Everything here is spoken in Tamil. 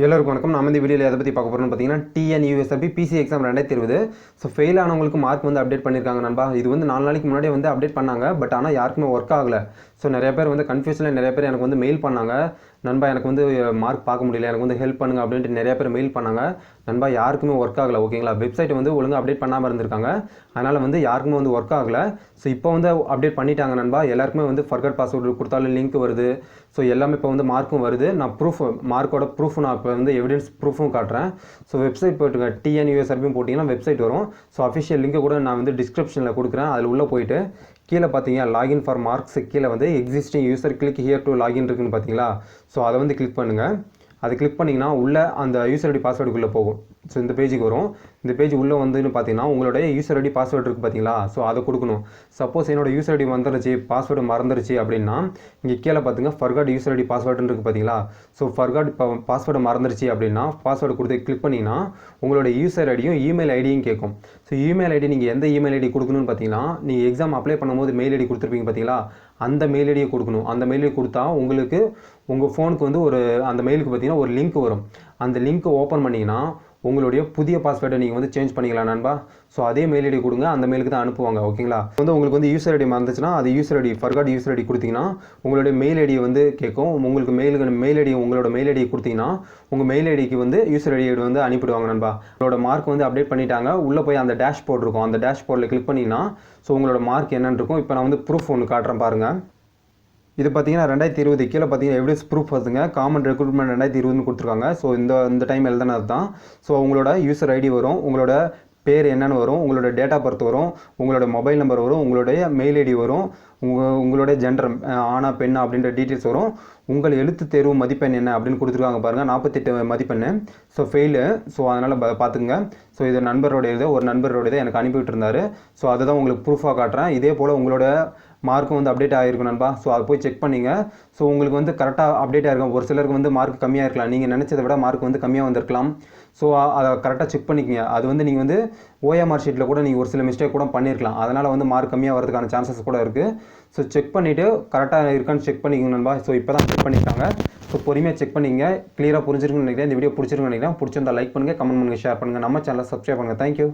எல்லாருக்கும் வணக்கம். நம்ம இந்த வீடியோவில் எதை பற்றி பார்க்க போகிறோம்னு பார்த்தீங்கன்னா Tnusrb PC exam 2020. So fail ஆனவங்களுக்கு மார்க் வந்து அப்டேட் பண்ணியிருக்காங்க நண்பா. இது வந்து 4 நாளைக்கு முன்னாடியே வந்து அப்டேட் பண்ணாங்க. பட் ஆனால் யாருக்குமே ஒர்க் ஆகலை. ஸோ நிறைய பேர் வந்து கன்ஃபியூஷனில் நிறைய பேர் எனக்கு வந்து மெயில் பண்ணாங்க. நண்பா எனக்கு வந்து மார்க் பார்க்க முடியல, எனக்கு வந்து ஹெல்ப் பண்ணுங்க அப்படின்ட்டு நிறைய பேர் மெயில் பண்ணாங்க. நண்பா யாருக்குமே ஒர்க் ஆகலை. ஓகேங்களா, வெப்சைட் வந்து ஒழுங்காக அப்டேட் பண்ணாமல் இருந்திருக்காங்க. அதனால் வந்து யாருக்குமே வந்து ஒர்க் ஆகலை. ஸோ இப்போ வந்து அப்டேட் பண்ணிட்டாங்க நண்பா. எல்லாருக்குமே வந்து ஃபர்கட் பாஸ்வேர்டு கொடுத்தாலும் லிங்க் வருது. ஸோ எல்லாமே இப்போ வந்து மார்க்கும் வருது. நான் மார்க்கோட ப்ரூஃப் நான் இப்போ வந்து எவிடன்ஸ் ப்ரூஃபும் காட்டுறேன். ஸோ வெப்சைட் போய்ட்டுங்க Tnusrb போட்டிங்கன்னா வெப்சைட் வரும். ஸோ அஃபிஷியல் லிங்க்கை கூட நான் வந்து டிஸ்கிரிப்ஷனில் கொடுக்குறேன். அதில் உள்ளே போயிட்டு கீழே பார்த்தீங்க லாகின் ஃபார் மார்க்ஸ் கீழே வந்து existing user click here to login இருக்குன்னு பார்த்தீங்களா. ஸோ அதை வந்து கிளிக் பண்ணுங்கள். அது கிளிக் பண்ணிங்கன்னா உள்ளே அந்த யூசர் ஐடி பாஸ்வேர்டுக்குள்ளே போகும். ஸோ இந்த பேஜுக்கு வரும். இந்த பேஜ் உள்ளே வந்துன்னு பார்த்தீங்கன்னா உங்களுடைய யூசர் ஐடி பாஸ்வேர்டு இருக்குது பார்த்தீங்களா. ஸோ அதை கொடுக்கணும். சப்போஸ் என்னோட யூசர் ஐடி வந்துருச்சு, பாஸ்வேர்டு மறந்துருச்சு அப்படின்னா இங்கே கீழே பார்த்துங்க ஃபர்காட் யூசர் ஐடி பாஸ்வேர்டுன்னு இருக்குது பார்த்தீங்களா. ஸோ ஃபர்காட் பாஸ்வேர்டு மறந்துருச்சு அப்படின்னா பாஸ்வேர்டு கொடுத்து கிளிக் பண்ணிங்கன்னா உங்களோட யூசர் ஐடியும் இமெயில் ஐடியும் கேட்கும். ஸோ இமெயில் ஐடி நீங்கள் எந்த இமெயில் ஐடி கொடுக்கணும்னு பார்த்தீங்கன்னா நீங்கள் எக்ஸாம் அப்ளை பண்ணும்போது மெயில் ஐடி கொடுத்துருப்பீங்க பார்த்தீங்களா, அந்த மெயில் ஐடியை கொடுக்கணும். அந்த மெயில் ஐடி கொடுத்தா உங்களுக்கு உங்கள் ஃபோனுக்கு வந்து அந்த மெயிலுக்கு பார்த்தீங்கன்னா ஒரு லிங்க் வரும். அந்த லிங்க்கை ஓப்பன் பண்ணிங்கன்னா உங்களுடைய புதிய பாஸ்வேர்டை நீங்கள் வந்து சேஞ்ச் பண்ணிக்கலாம் நண்பா. ஸோ அதே மெயில் ஐடி கொடுங்க, அந்த மெயிலுக்கு தான் அனுப்புவாங்க. ஓகேங்களா, வந்து உங்களுக்கு வந்து யூசர் ஐடி மறந்துச்சுன்னா அது user ID forgot user ID கொடுத்தீங்கன்னா உங்களுடைய மெயில் ஐடியை வந்து கேட்கும். உங்களுக்கு மெயில் ஐடி உங்களோட மெயில் ஐடியை கொடுத்தீங்கன்னா உங்கள் மெயில் ஐடிக்கு வந்து யூசர் ஐடி வந்து அனுப்பிடுவாங்க நண்பா. உங்களோட மார்க் வந்து அப்டேட் பண்ணிட்டாங்க. உள்ளே போய் அந்த டேஷ்போர்ட் இருக்கும். அந்த டேஷ்போர்டில் கிளிக் பண்ணிங்கன்னா ஸோ உங்களோட மார்க் என்னன்னு இருக்கும். இப்போ நான் வந்து ப்ரூஃப் ஒன்று காட்டுறேன் பாருங்கள். இது பார்த்தீங்கன்னா 2020 கீழே பார்த்தீங்கன்னா எவிடன்ஸ் ப்ரூஃப் வருதுங்க. காமன் ரெக்ரூட்மெண்ட் 2020 கொடுத்துருக்காங்க. ஸோ இந்த டைம் எழுதுனது தான். ஸோ உங்களோட யூசர் ஐடி வரும், உங்களோட பேர் என்னென்னு வரும், உங்களோட டேட் ஆஃப் பர்த் வரும், உங்களோட மொபைல் நம்பர் வரும், உங்களுடைய மெயில் ஐடி வரும், உங்களுடைய ஜெண்டர் ஆனா பெண்ணா அப்படின்ற டீட்டெயில்ஸ் வரும். உங்கள் எழுத்து தேர்வு மதிப்பெண் என்ன அப்படின்னு கொடுத்துருக்காங்க பாருங்கள், 48 மதிப்பெண். So fail. ஸோ அதனால் பார்த்துங்க. ஸோ இது ஒரு நண்பரோடையதை எனக்கு அனுப்பிவிட்டு இருந்தார். ஸோ அதை தான் உங்களுக்கு ப்ரூஃபாக காட்டுறேன். இதே போல் உங்களோட மார்க்கும் வந்து அப்டேட் ஆகிருக்கும் நண்பா. ஸோ அதை போய் செக் பண்ணிங்க. ஸோ உங்களுக்கு வந்து கரெக்டாக அப்டேட் ஆகிருக்கும். ஒரு சிலருக்கு வந்து மார்க் கம்மியாக இருக்கலாம், நீங்கள் நினச்சதை விட மார்க் வந்து கம்மியாக வந்திருக்கலாம். ஸோ அதை கரெக்டாக செக் பண்ணிக்கங்க. அது வந்து நீங்கள் வந்து ஓஎம்ஆர் ஷீட்டில் கூட நீங்கள் ஒரு சில மிஸ்டேக் கூட பண்ணியிருக்கலாம். அதனால் வந்து மார்க் கம்மியாக வரதுக்கான சான்சஸ் கூட இருக்குது. ஸோ செக் பண்ணிவிட்டு கரெக்டாக இருக்கான்னு செக் பண்ணிக்கோங்க நண்பா. ஸோ இப்போ தான் செக் பண்ணியிருக்காங்க. ஸோ பொறுமையாக செக் பண்ணிங்க. கிளியராக புரிஞ்சிருக்குன்னு நினைக்கிறேன். இந்த வீடியோ பிடிச்சிருக்குன்னு நினைக்கிறேன். பிடிச்சிருந்தா லைக் பண்ணுங்கள், கமெண்ட் பண்ணுங்கள், ஷேர் பண்ணுங்கள். நம்ம சேனலை சப்ஸ்கிரைப் பண்ணுங்கள். தேங்க்யூ.